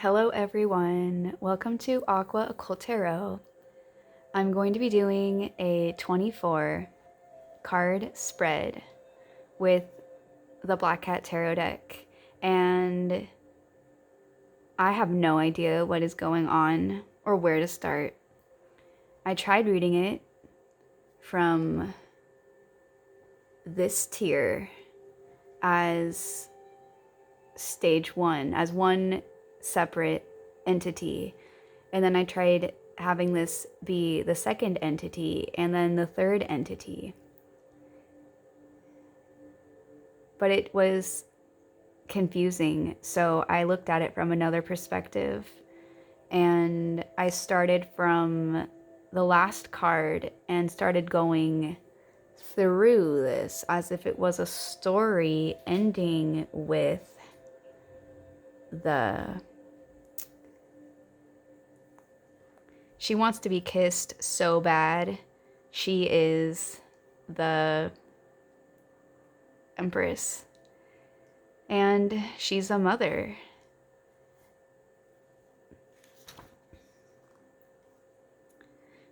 Hello everyone, welcome to Aqua Occult Tarot. I'm going to be doing a 24 card spread with the Black Cat Tarot deck, and I have no idea what is going on or where to start. I tried reading it from this tier as stage one, as one separate entity, and then I tried having this be the second entity and then the third entity, but it was confusing, so I looked at it from another perspective, and I started from the last card and started going through this as if it was a story ending with she wants to be kissed so bad. She is the Empress, and she's a mother.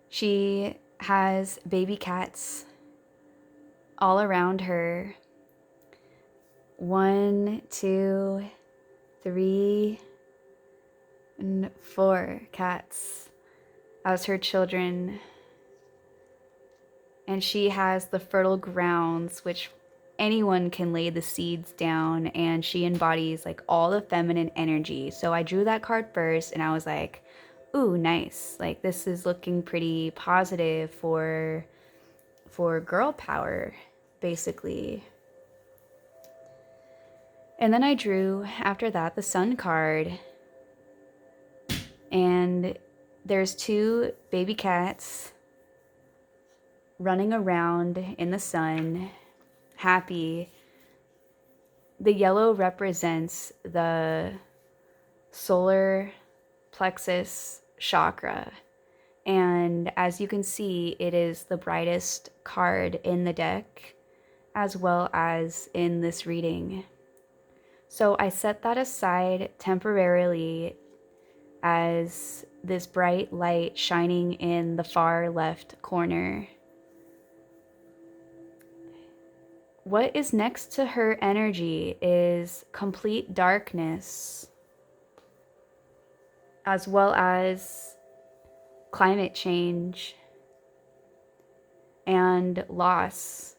She has baby cats all around her. 1, 2, 3, and 4 cats as her children. And she has the fertile grounds, which anyone can lay the seeds down, and she embodies like all the feminine energy. So I drew that card first and I was like, ooh, nice. Like, this is looking pretty positive for girl power, basically. And then I drew, after that, the Sun card. And there's 2 baby cats running around in the sun, happy. The yellow represents the solar plexus chakra. And as you can see, it is the brightest card in the deck, as well as in this reading. So I set that aside temporarily as this bright light shining in the far left corner. What is next to her energy is complete darkness, as well as climate change and loss.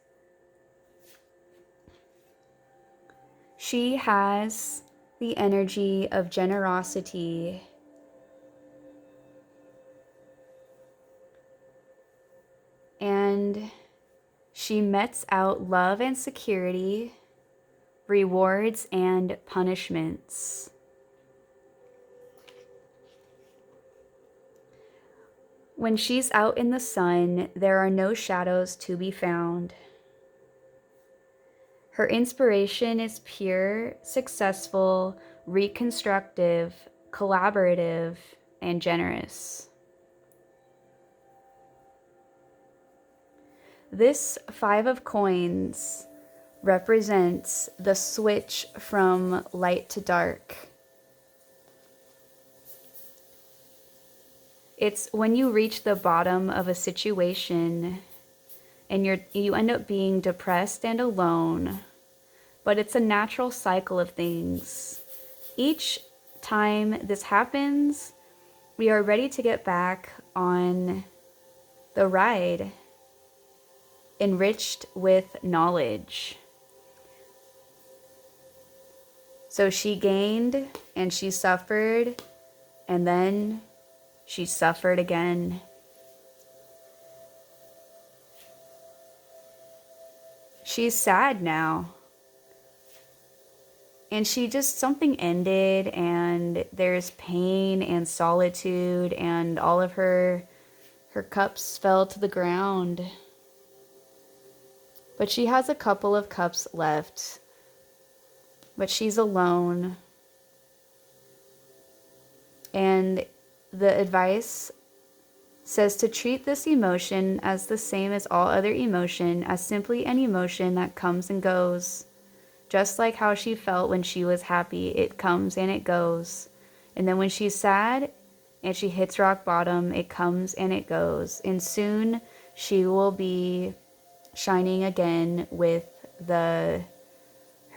She has the energy of generosity, and she metes out love and security, rewards and punishments. When she's out in the sun, there are no shadows to be found. Her inspiration is pure, successful, reconstructive, collaborative, and generous. This 5 of coins represents the switch from light to dark. It's when you reach the bottom of a situation and you end up being depressed and alone, but it's a natural cycle of things. Each time this happens, we are ready to get back on the ride, enriched with knowledge. So she gained and she suffered, and then she suffered again. She's sad now. And something ended, and there's pain and solitude, and all of her cups fell to the ground. But she has a couple of cups left. But she's alone. And the advice says to treat this emotion as the same as all other emotion, as simply an emotion that comes and goes. Just like how she felt when she was happy, it comes and it goes. And then when she's sad and she hits rock bottom, it comes and it goes. And soon she will be shining again with her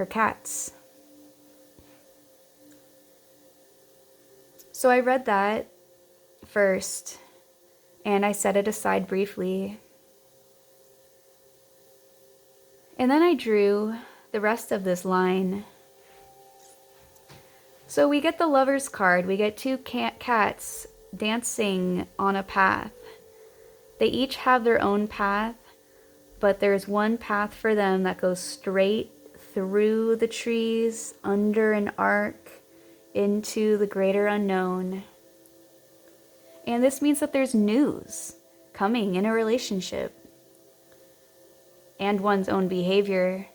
cats. So I read that first and I set it aside briefly. And then I drew the rest of this line. So we get the Lover's card. We get two cats dancing on a path. They each have their own path, but there's one path for them that goes straight through the trees, under an arc, into the greater unknown. And this means that there's news coming in a relationship and one's own behavior.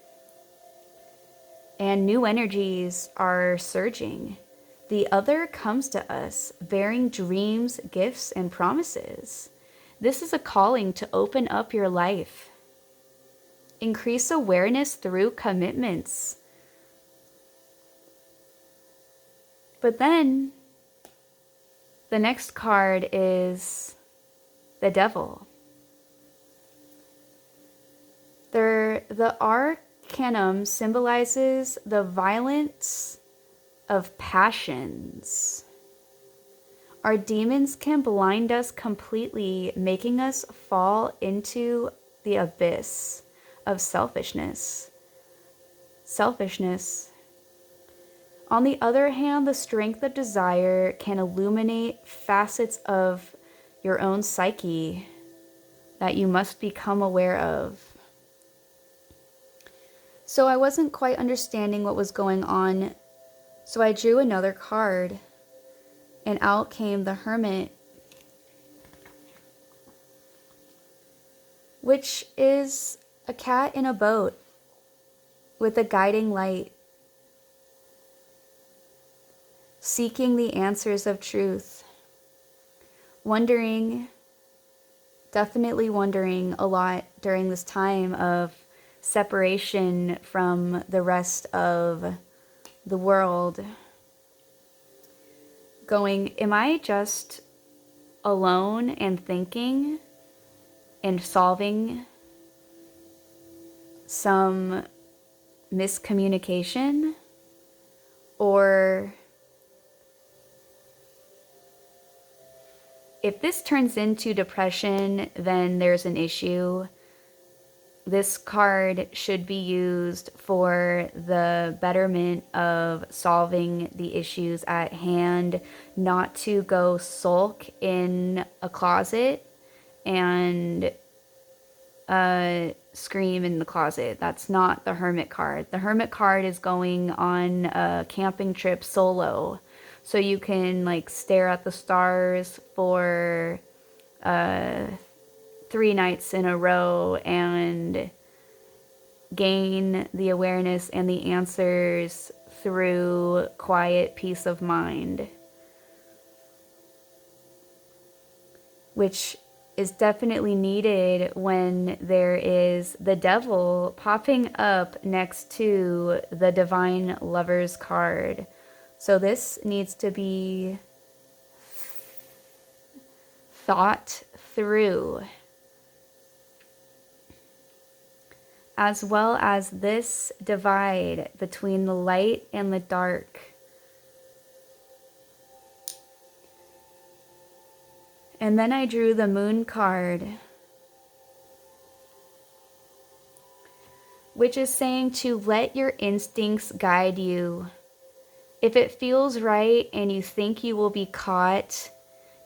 And new energies are surging. The other comes to us bearing dreams, gifts, and promises. This is a calling to open up your life. Increase awareness through commitments. But then the next card is the Devil. The Arcanum symbolizes the violence of passions. Our demons can blind us completely, making us fall into the abyss of selfishness. On the other hand, the strength of desire can illuminate facets of your own psyche that you must become aware of. So I wasn't quite understanding what was going on, so I drew another card, and out came the Hermit, which is a cat in a boat with a guiding light, seeking the answers of truth, definitely wondering a lot during this time of separation from the rest of the world. Going, am I just alone and thinking and solving some miscommunication? Or if this turns into depression, then there's an issue. This card should be used for the betterment of solving the issues at hand, not to go sulk in a closet and scream in the closet. That's not the Hermit card. The Hermit card is going on a camping trip solo. So you can like stare at the stars for 3 nights in a row and gain the awareness and the answers through quiet peace of mind, which is definitely needed when there is the Devil popping up next to the Divine Lover's card. So this needs to be thought through, as well as this divide between the light and the dark. And then I drew the Moon card, which is saying to let your instincts guide you. If it feels right and you think you will be caught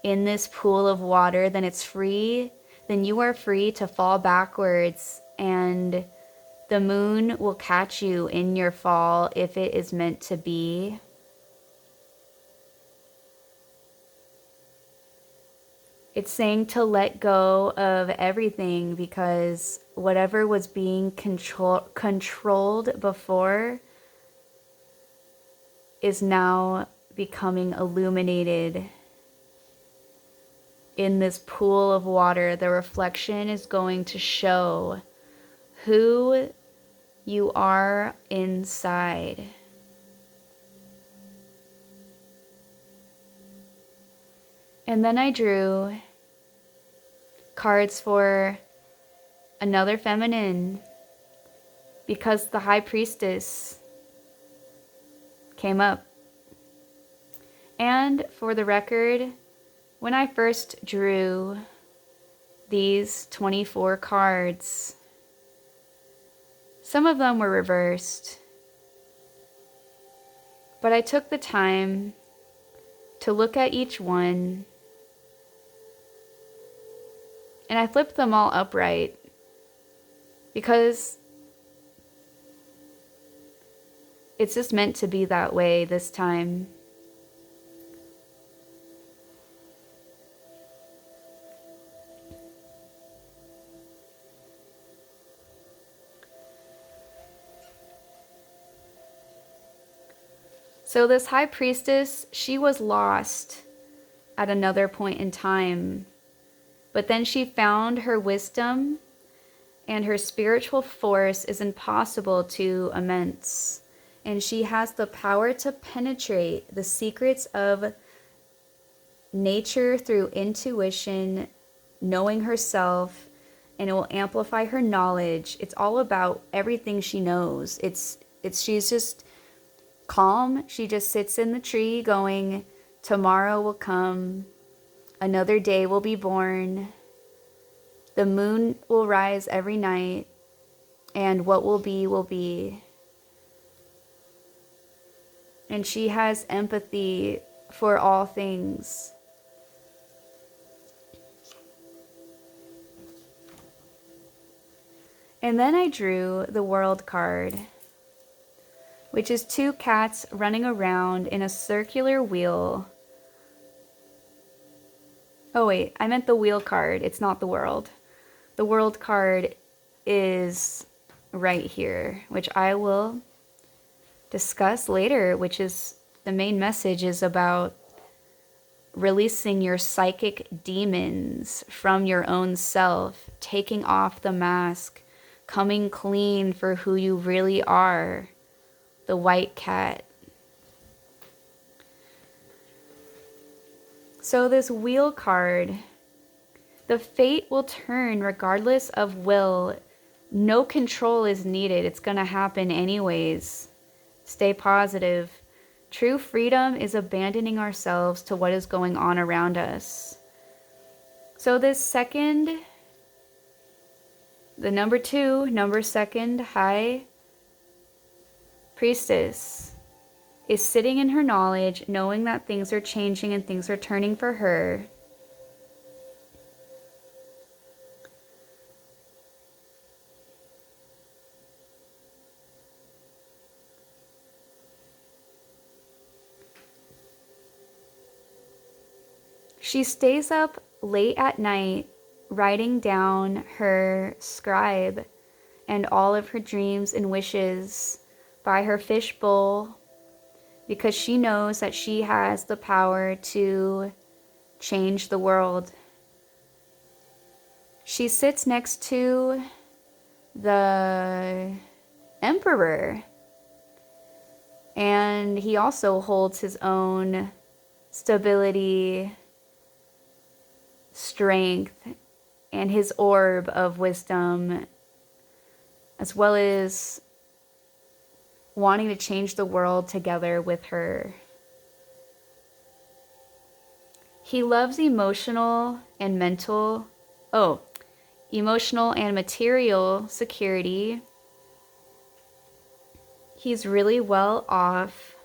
in this pool of water, then it's free. Then you are free to fall backwards, and the moon will catch you in your fall if it is meant to be. It's saying to let go of everything, because whatever was being controlled before is now becoming illuminated in this pool of water. The reflection is going to show who you are inside. And then I drew cards for another feminine because the High Priestess came up. And for the record, when I first drew these 24 cards, some of them were reversed, but I took the time to look at each one and I flipped them all upright because it's just meant to be that way this time. So this High Priestess, she was lost at another point in time, but then she found her wisdom, and her spiritual force is impossible to immense. And she has the power to penetrate the secrets of nature through intuition, knowing herself, and it will amplify her knowledge. It's all about everything she knows. She's just calm. She just sits in the tree going, tomorrow will come, another day will be born, the moon will rise every night, and what will be will be. And she has empathy for all things. And then I drew the World card, which is two cats running around in a circular wheel. Oh wait, I meant the wheel card. It's not the world. The World card is right here, which I will discuss later, which is the main message is about releasing your psychic demons from your own self, taking off the mask, coming clean for who you really are. The white cat. So this wheel card, the fate will turn regardless of will. No control is needed. It's going to happen anyways. Stay positive. True freedom is abandoning ourselves to what is going on around us. So this second, the number 2, number second, High Priestess is sitting in her knowledge, knowing that things are changing and things are turning for her. She stays up late at night writing down her scribe and all of her dreams and wishes by her fishbowl because she knows that she has the power to change the world. She sits next to the Emperor, and he also holds his own stability, strength, and his orb of wisdom, as well as wanting to change the world together with her. He loves emotional and material security. He's really well off.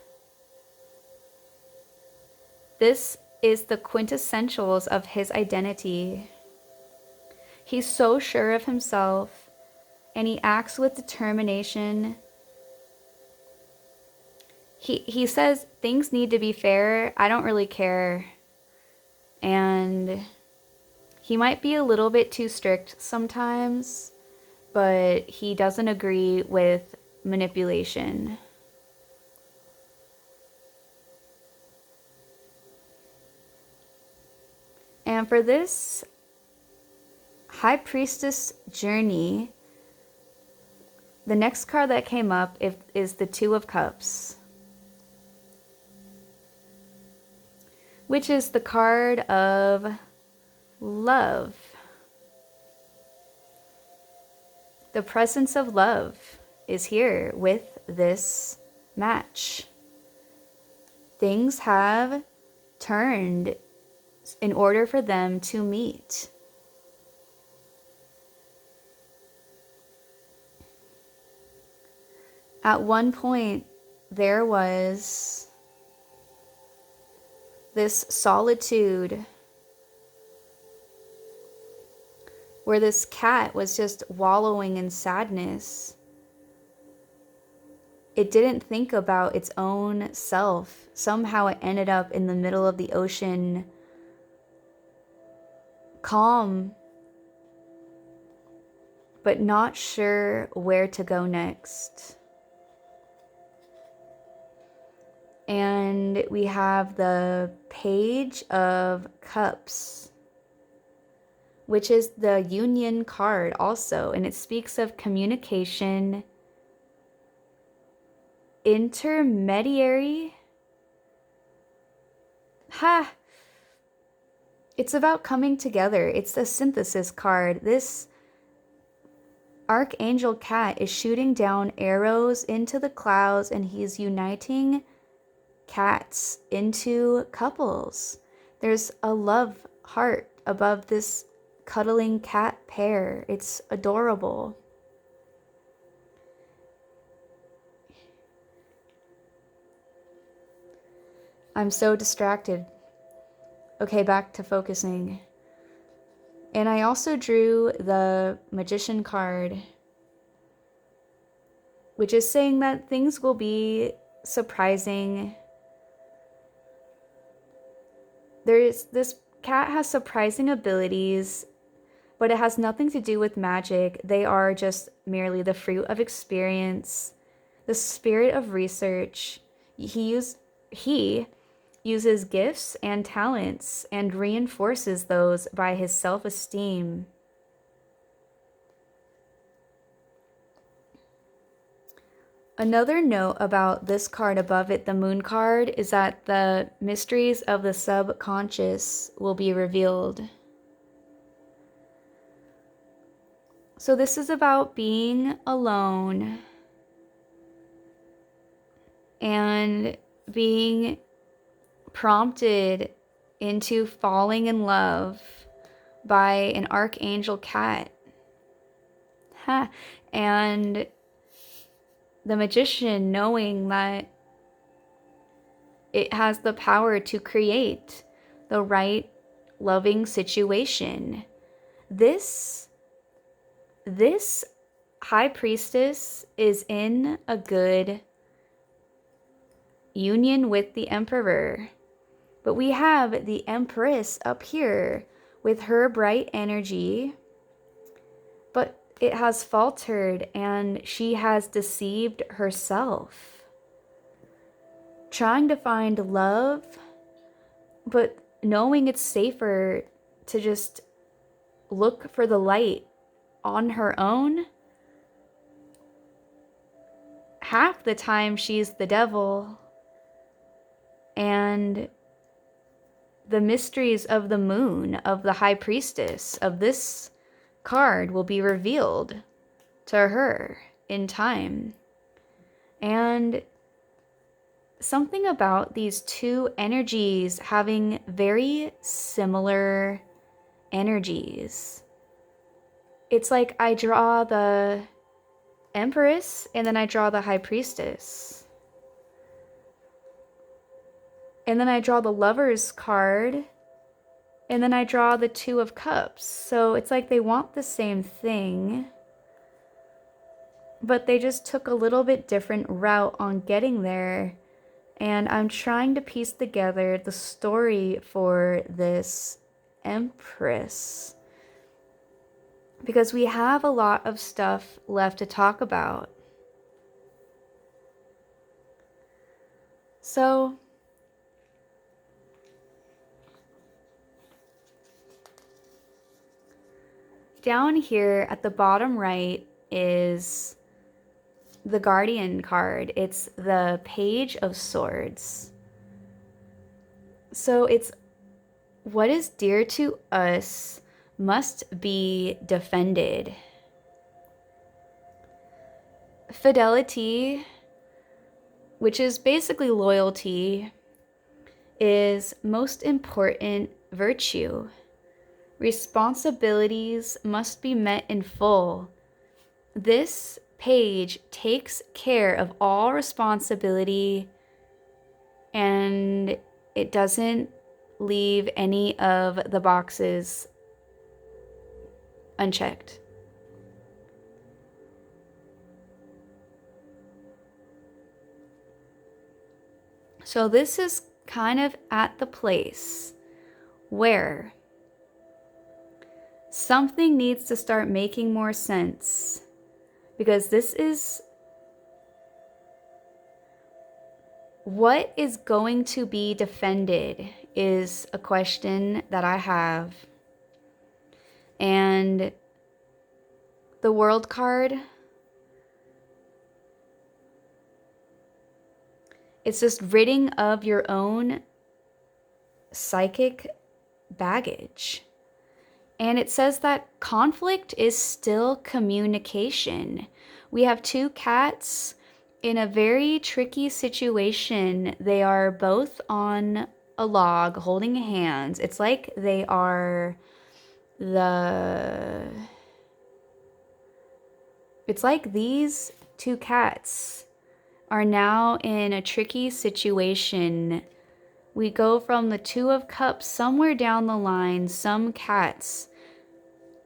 This is the quintessentials of his identity. He's so sure of himself, and he acts with determination. He says things need to be fair. I don't really care. And he might be a little bit too strict sometimes, but he doesn't agree with manipulation. And for this High Priestess journey, the next card that came up is the Two of Cups. which is the card of love. The presence of love is here with this match. Things have turned in order for them to meet. At one point, there was this solitude where this cat was just wallowing in sadness. It didn't think about its own self. Somehow it ended up in the middle of the ocean, calm, but not sure where to go next. And we have the Page of Cups, which is the Union card also, and it speaks of communication, intermediary. It's about coming together. It's the synthesis card. This Archangel Cat is shooting down arrows into the clouds, and he's uniting cats into couples. There's a love heart above this cuddling cat pair. It's adorable. I'm so distracted. Okay, back to focusing. And I also drew the Magician card, which is saying that things will be surprising. This cat has surprising abilities, but it has nothing to do with magic. They are just merely the fruit of experience, the spirit of research. He uses gifts and talents and reinforces those by his self-esteem. Another note about this card above it, the Moon card, is that the mysteries of the subconscious will be revealed. So this is about being alone and being prompted into falling in love by an archangel cat. And the magician knowing that it has the power to create the right loving situation. This high priestess is in a good union with the emperor. But we have the Empress up here with her bright energy, but it has faltered and she has deceived herself, trying to find love, but knowing it's safer to just look for the light on her own. Half the time she's the devil, and the mysteries of the moon, of the high priestess, of this card will be revealed to her in time. And something about these two energies having very similar energies. It's like I draw the Empress and then I draw the High Priestess. And then I draw the Lover's card. And then I draw the Two of Cups. So it's like they want the same thing, but they just took a little bit different route on getting there. And I'm trying to piece together the story for this Empress, because we have a lot of stuff left to talk about. So down here at the bottom right is the Guardian card. It's the Page of Swords. So it's What is dear to us must be defended. Fidelity, which is basically loyalty, is most important virtue. Responsibilities must be met in full. This page takes care of all responsibility, and it doesn't leave any of the boxes unchecked. So this is kind of at the place where something needs to start making more sense, because this is what is going to be defended is a question that I have. And the World card, it's just ridding of your own psychic baggage. And it says that conflict is still communication. We have two cats in a very tricky situation. They are both on a log holding hands. It's like they are it's like these two cats are now in a tricky situation. We go from the Two of Cups somewhere down the line. Some cats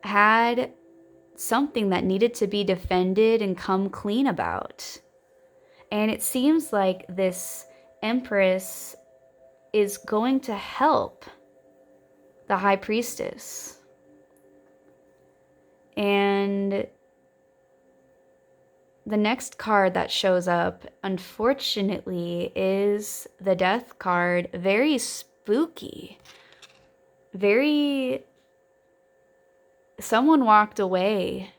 had something that needed to be defended and come clean about. And it seems like this Empress is going to help the High Priestess. And the next card that shows up, unfortunately, is the Death card. Very spooky. Very... someone walked away.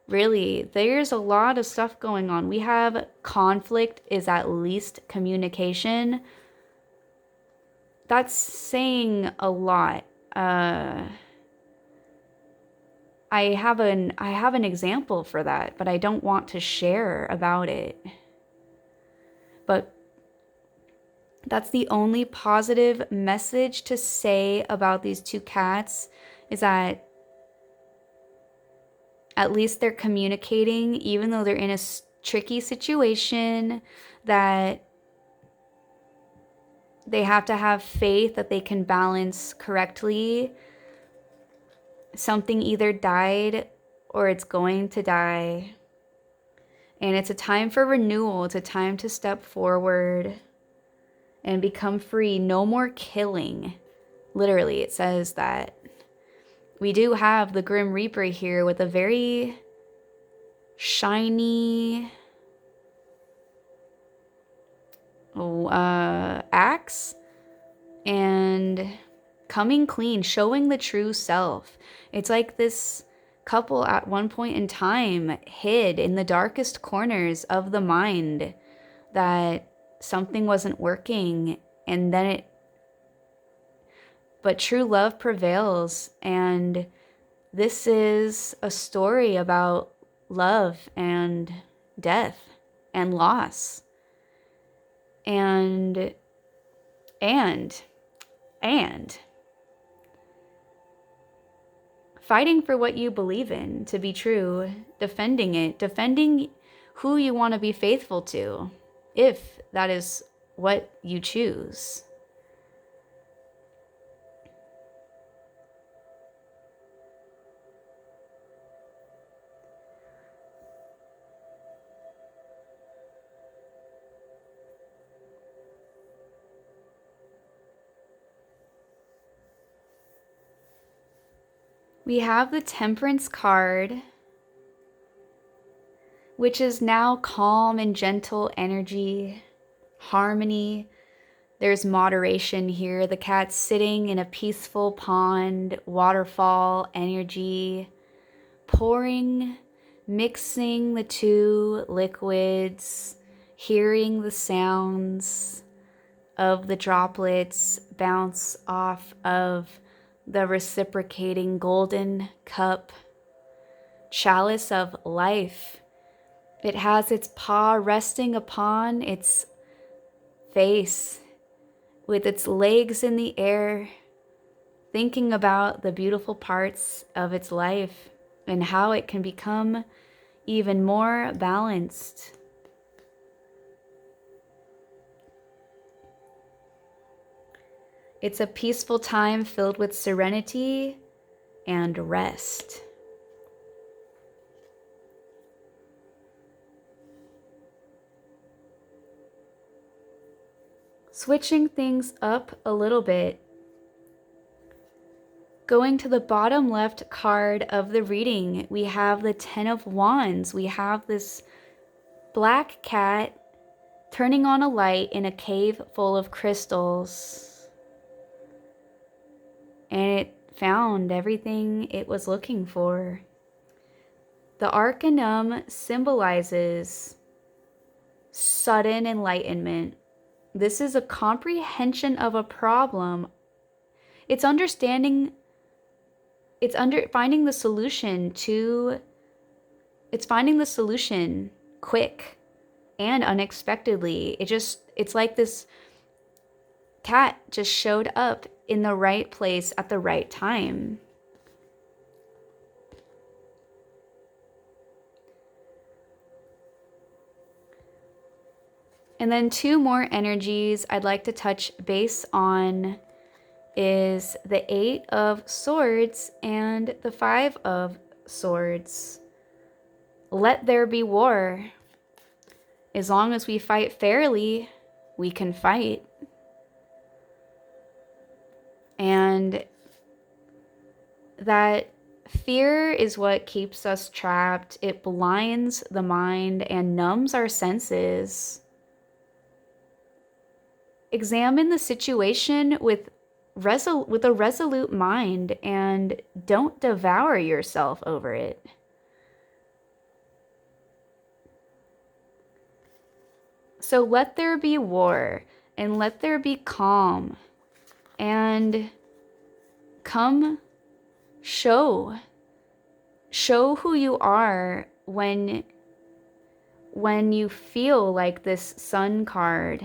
Really, there's a lot of stuff going on. We have conflict is at least communication. That's saying a lot. I have an example for that, but I don't want to share about it. But that's the only positive message to say about these two cats, is that at least they're communicating, even though they're in a tricky situation, that they have to have faith that they can balance correctly. Something either died or it's going to die. And it's a time for renewal. It's a time to step forward and become free. No more killing. Literally, it says that. We do have the Grim Reaper here with a very shiny axe, and coming clean, showing the true self. It's like this couple at one point in time hid in the darkest corners of the mind that something wasn't working, and then but true love prevails. And this is a story about love and death and loss. And fighting for what you believe in to be true, defending it, defending who you want to be faithful to, if that is what you choose. We have the Temperance card, which is now calm and gentle energy, harmony. There's moderation here. The cat's sitting in a peaceful pond, waterfall energy, pouring, mixing the two liquids, hearing the sounds of the droplets bounce off of the reciprocating golden cup, chalice of life. It has its paw resting upon its face with its legs in the air, thinking about the beautiful parts of its life and how it can become even more balanced. It's a peaceful time filled with serenity and rest. Switching things up a little bit, going to the bottom left card of the reading, we have the Ten of Wands. We have this black cat turning on a light in a cave full of crystals. And it found everything it was looking for. The Arcanum symbolizes sudden enlightenment. This is a comprehension of a problem. It's finding the solution quick and unexpectedly. It's like this cat just showed up in the right place at the right time. And then two more energies I'd like to touch base on is the Eight of Swords and the Five of Swords. Let there be war. As long as we fight fairly, we can fight. And that fear is what keeps us trapped. It blinds the mind and numbs our senses. Examine the situation with a resolute mind and don't devour yourself over it. So let there be war and let there be calm, and come show who you are when you feel like this Sun card.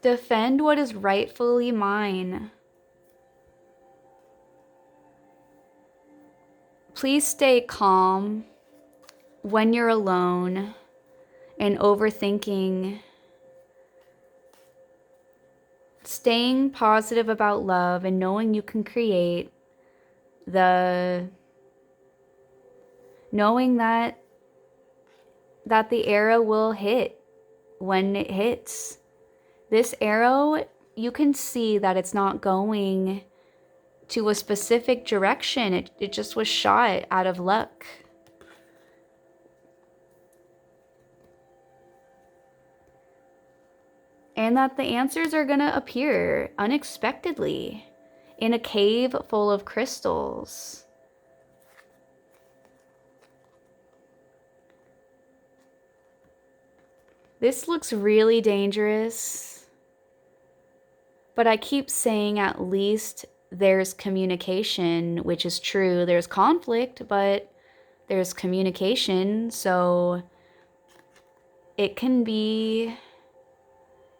Defend what is rightfully mine. Please stay calm when you're alone and overthinking. Staying positive about love and knowing you can create knowing that the arrow will hit when it hits. This arrow, you can see that it's not going to a specific direction. It just was shot out of luck. And that the answers are going to appear unexpectedly in a cave full of crystals. This looks really dangerous. But I keep saying at least there's communication, which is true. There's conflict, but there's communication. So it could be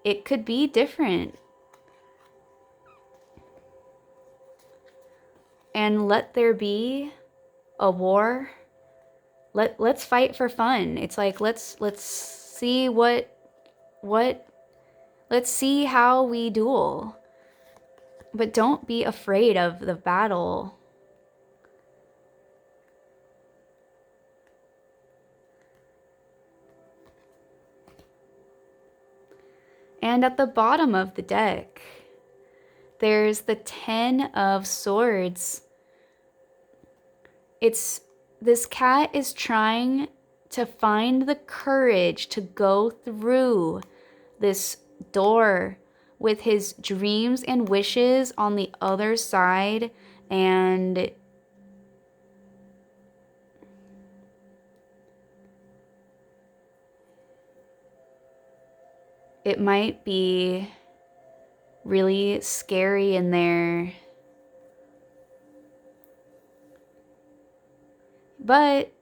different. And let there be a war. Let's fight for fun. It's like let's see let's see how we duel. But don't be afraid of the battle. And at the bottom of the deck, there's the Ten of Swords. This cat is trying to find the courage to go through this door with his dreams and wishes on the other side And it might be really scary in there, but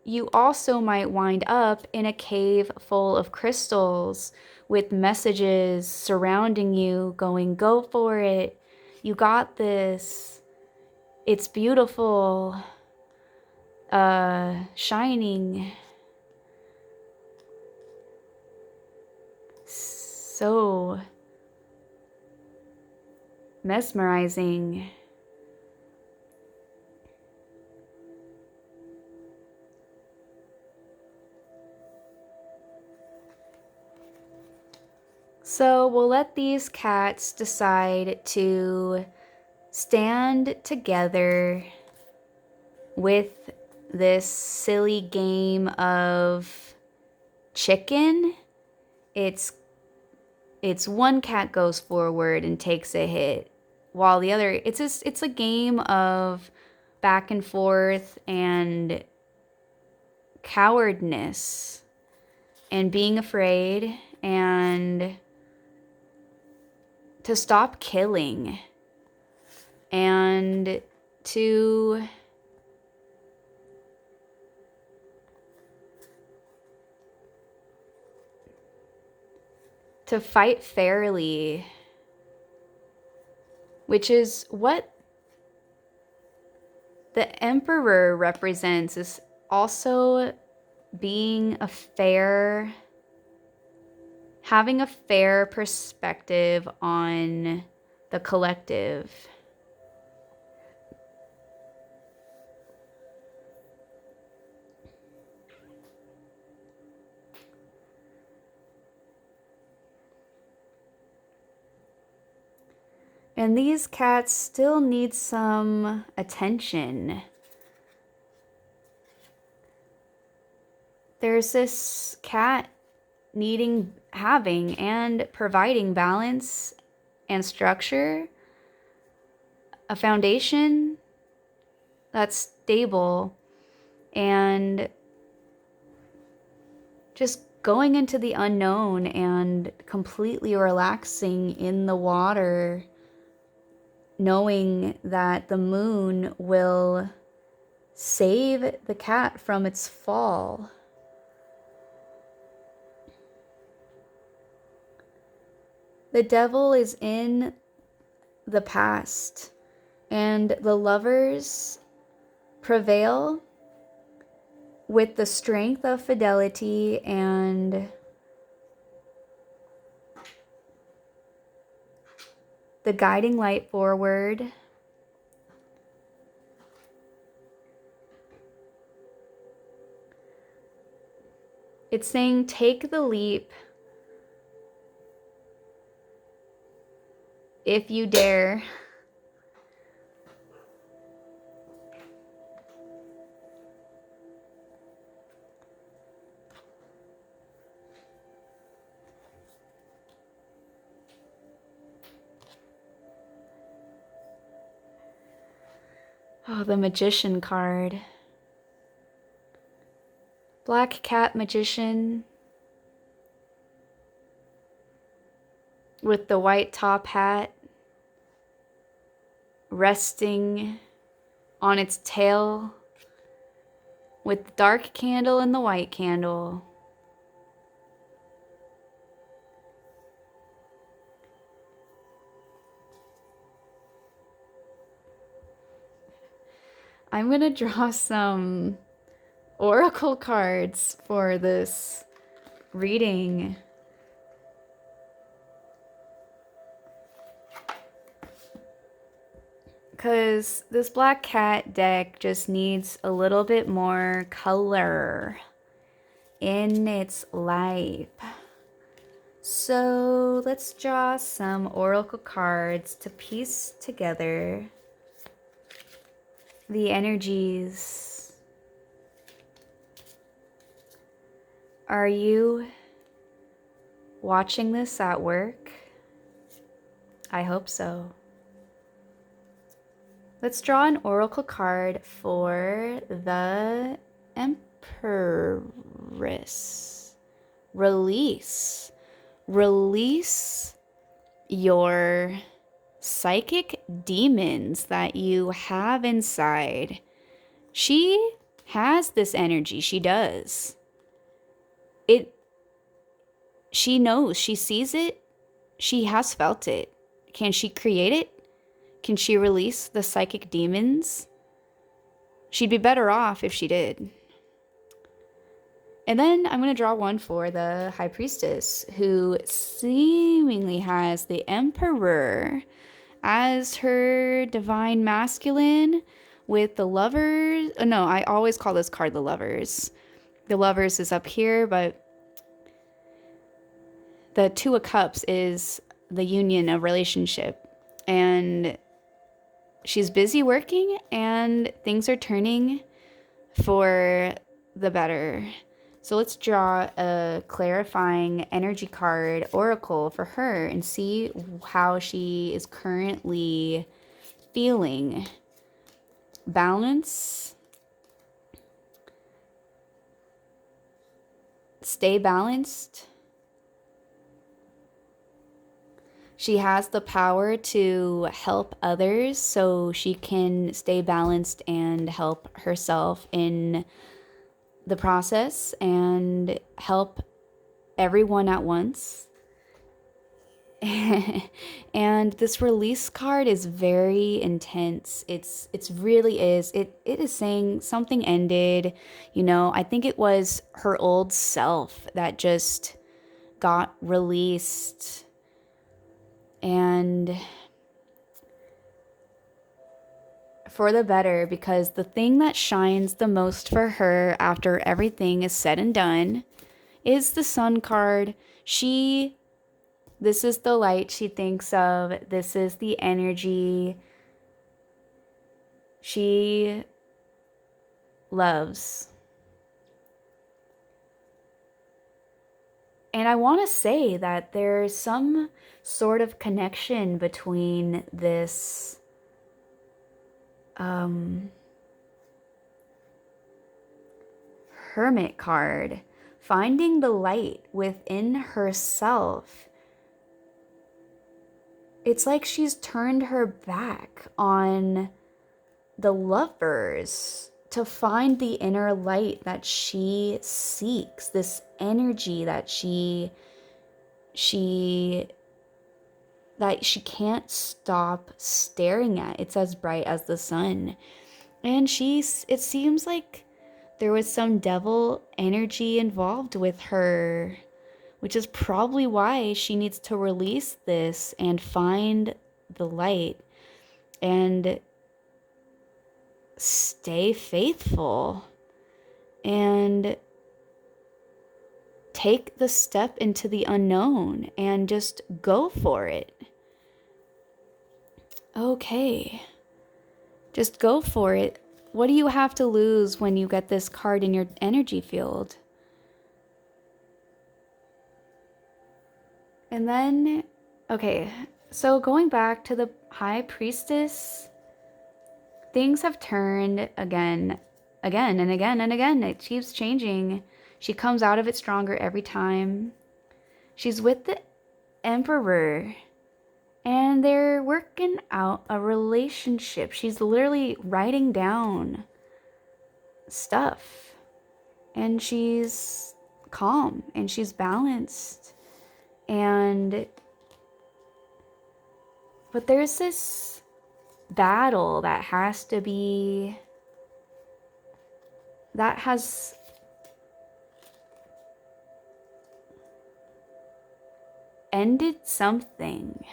you also might wind up in a cave full of crystals with messages surrounding you going, go for it, you got this, it's beautiful, shining, so mesmerizing. So we'll let these cats decide to stand together with this silly game of chicken. It's one cat goes forward and takes a hit, while the other, it's a game of back and forth and cowardness and being afraid and to stop killing and to fight fairly, which is what the Emperor represents, is also being a fair, having a fair perspective on the collective. And these cats still need some attention. There's this cat having and providing balance and structure, a foundation that's stable, and just going into the unknown and completely relaxing in the water, knowing that the moon will save the cat from its fall. The devil is in the past, and the lovers prevail with the strength of fidelity and the guiding light forward. It's saying, take the leap if you dare. Oh, the Magician card. Black cat magician with the white top hat resting on its tail with the dark candle and the white candle. I'm gonna draw some oracle cards for this reading. Because this black cat deck just needs a little bit more color in its life. So let's draw some oracle cards to piece together the energies. Are you watching this at work? I hope so. Let's draw an oracle card for the Empress. Release. Release your psychic demons that you have inside. She has this energy. She does. She knows. She sees it. She has felt it. Can she create it? Can she release the psychic demons? She'd be better off if she did. And then I'm going to draw one for the High Priestess, who seemingly has the Emperor as her divine masculine with the Lovers. No, I always call this card the Lovers. The Lovers is up here, but the Two of Cups is the union of relationship. And she's busy working and things are turning for the better. So let's draw a clarifying energy card oracle for her and see how she is currently feeling. Balance. Stay balanced. She has the power to help others so she can stay balanced and help herself in the process and help everyone at once. And this release card is very intense. It's really is. It is saying something ended. You know, I think it was her old self that just got released. And for the better, because the thing that shines the most for her after everything is said and done is the Sun card. This is the light she thinks of. This is the energy she loves. And I want to say that there's some sort of connection between this Hermit card, finding the light within herself. It's like she's turned her back on the Lovers to find the inner light that she seeks, this energy that she can't stop staring at. It's as bright as the sun. And it seems like there was some devil energy involved with her, which is probably why she needs to release this and find the light and stay faithful and take the step into the unknown and just go for it. Okay. Just go for it. What do you have to lose when you get this card in your energy field? And then, okay, so going back to the High Priestess, things have turned again and again and again. It keeps changing. She comes out of it stronger every time. She's with the Emperor, and they're working out a relationship. She's literally writing down stuff, and she's calm, and she's balanced. But there's this battle that has ended something.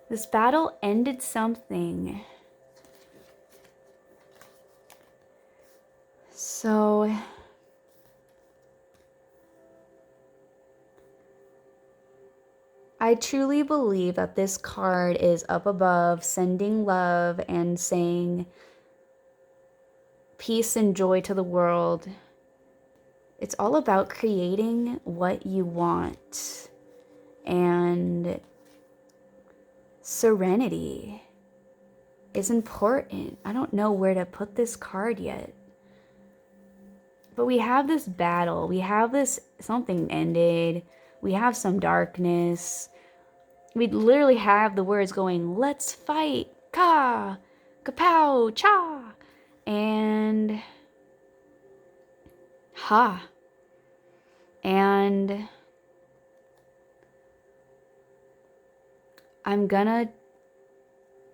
This battle ended something. So I truly believe that this card is up above, sending love and saying peace and joy to the world. It's all about creating what you want and serenity. is important. I don't know where to put this card yet. But we have this battle. We have this, something ended. We have some darkness. We literally have the words going, let's fight. Ka, kapow, cha. And ha. And I'm gonna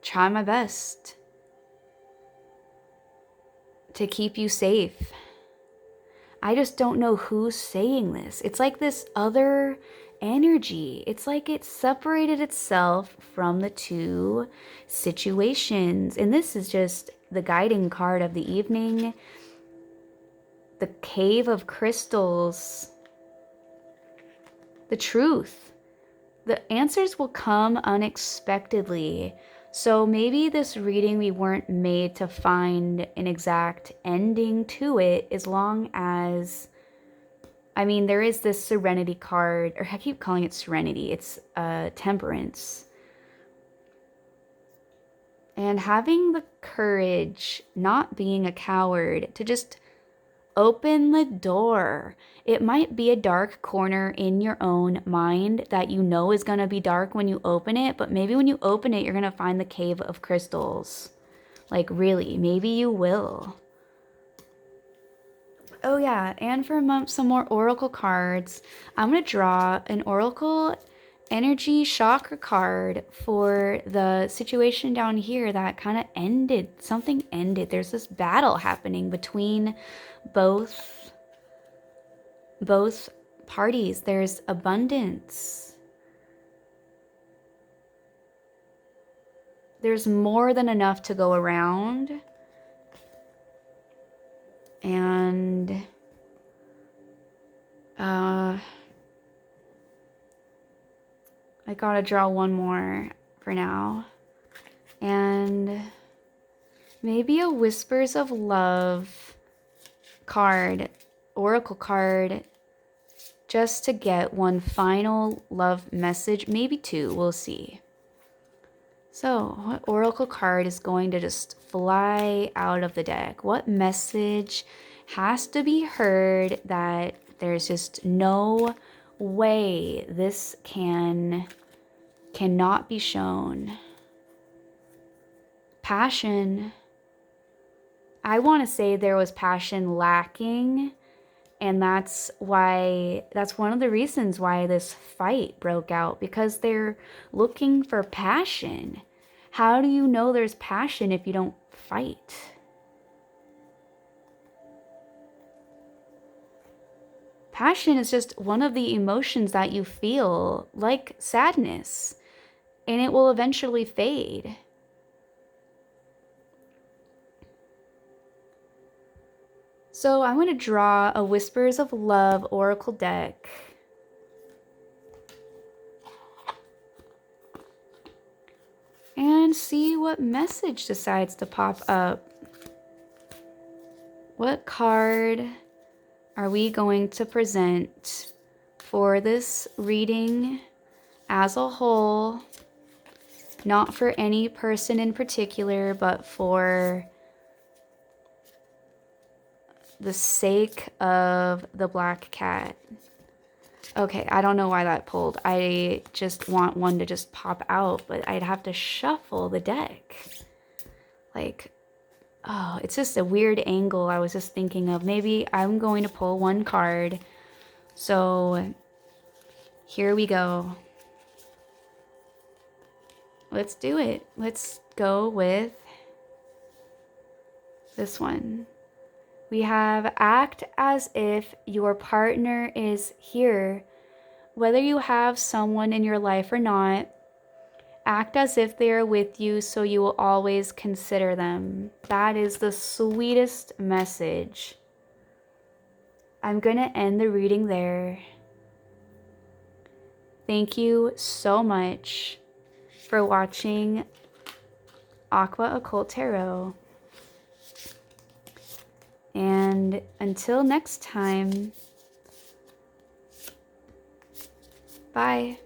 try my best to keep you safe. I just don't know who's saying this. It's like this other energy. It's like it separated itself from the two situations. And this is just the guiding card of the evening. The Cave of Crystals. The truth. The answers will come unexpectedly. So maybe this reading, we weren't made to find an exact ending to it, as long as, I mean, there is this Serenity card, or I keep calling it Serenity. It's Temperance. And having the courage, not being a coward, to just open the door. It might be a dark corner in your own mind that you know is going to be dark when you open it, but maybe when you open it, you're going to find the Cave of Crystals. Like, really, maybe you will. Oh yeah, and for some more oracle cards, I'm going to draw an oracle energy chakra card for the situation down here that kind of ended. Something ended. There's this battle happening between both parties. There's abundance. There's more than enough to go around. And I gotta draw one more for now. And maybe a Whispers of Love card, oracle card, just to get one final love message, maybe two, we'll see. So what oracle card is going to just fly out of the deck? What message has to be heard that there's just no way this cannot be shown? Passion. I want to say there was passion lacking, and that's one of the reasons why this fight broke out, because they're looking for passion. How do you know there's passion if you don't fight? Passion is just one of the emotions that you feel, like sadness, and it will eventually fade. So I'm going to draw a Whispers of Love oracle deck. And see what message decides to pop up. What card are we going to present for this reading as a whole? Not for any person in particular, but for the sake of the black cat. Okay, I don't know why that pulled. I just want one to just pop out, but I'd have to shuffle the deck. Like, oh, it's just a weird angle I was just thinking of. Maybe I'm going to pull one card. So here we go. Let's do it. Let's go with this one. We have act as if your partner is here. Whether you have someone in your life or not, act as if they are with you so you will always consider them. That is the sweetest message. I'm going to end the reading there. Thank you so much for watching Aqua Occult Tarot. And until next time, bye.